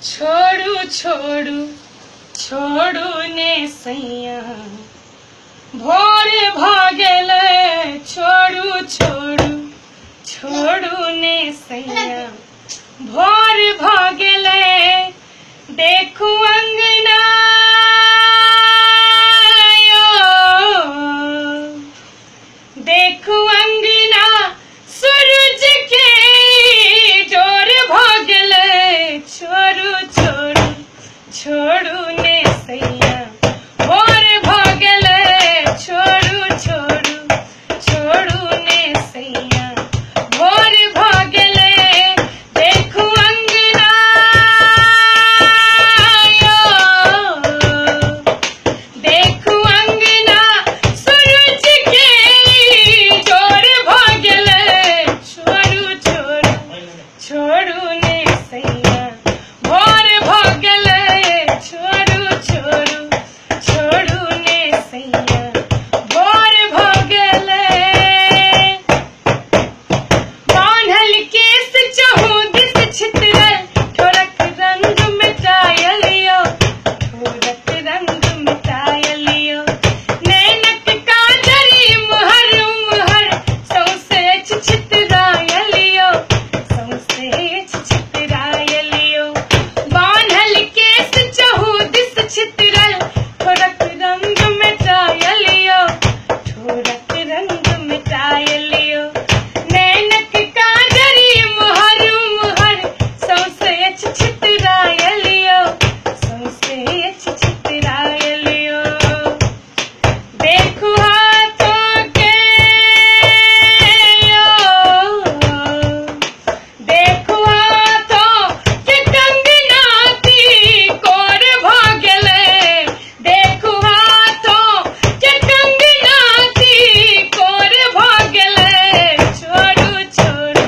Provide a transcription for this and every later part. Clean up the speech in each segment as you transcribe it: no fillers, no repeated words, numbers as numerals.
छोड़ू छोड़ू छोड़ू ने सैया भोर भागल छोड़ू छोड़ू छोड़ू ने सैया भोर भागल देखू अंगना देखू अंगना सूरज के जोर भागल छोड़ू छोड़ू छोड़ू ने सैया भोर भागल छोड़ू छोड़ू छोड़ू ने सैया भोर भागल देखू अंगना देखू अंगना सूरज के जोर भागल छोड़ू छोड़ू छोड़ू ने सैया भोर भागल छोड़ू छोड़ू छोड़ू ने सैया भोर भागल बांधल केस चहु दिस छितरल ठोरक रंग मिटायलियो ठोरक रंग मिटायलियो नैनक काजरी मुहर मुहर सौसे छितरायलियो सौसे छितरायलियो बांधल केस चहु दिस छितरल ठोरक रंग मिटायलियो ठोरक रंग मिटायलियो नैनक काजरी मुहर मुहर सौसे छितरायलियो सौसे छितरायलियो देखू हाथों के देखू हाथों के कंगनाती कोर भागल देखू हाथों के कंगनाती कोर भागल छोड़ू छोड़ू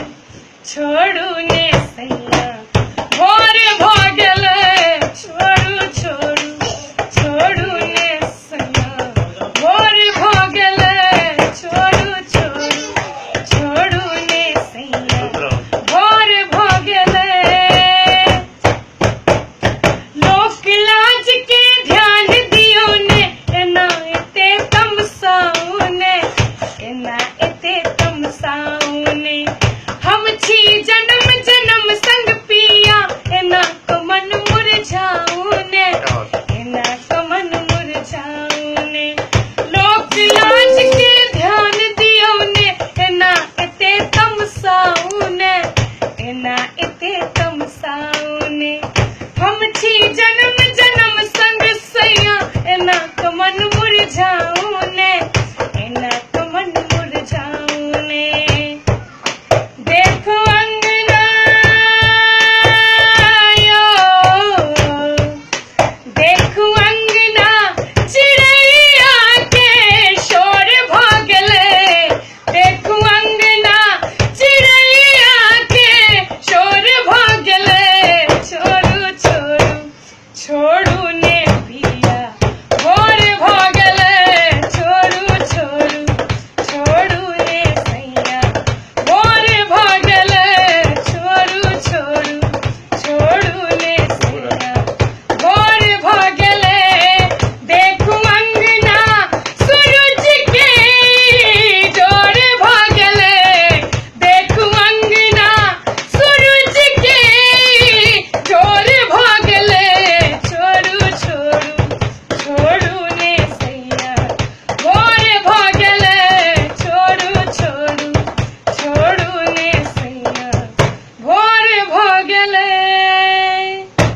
छोड़ू ने सैया भोर भागल छोड़ू छोड़ू छोड़ू ने सैया भोर भागल छोड़ू छोड़ू छोड़ू ने सैया भोर भागल लोक लाज के ध्यान दियो ने एना एते तमसाउने एना एते तमसाउने हम छी जन्म जन्म संग पिया एना कमन मुरझाउने एना कमन मुरझाउने लोक लाज के ध्यान दियो ने एना एते तमसाउने एना एते तमसाउने हम छी जन्म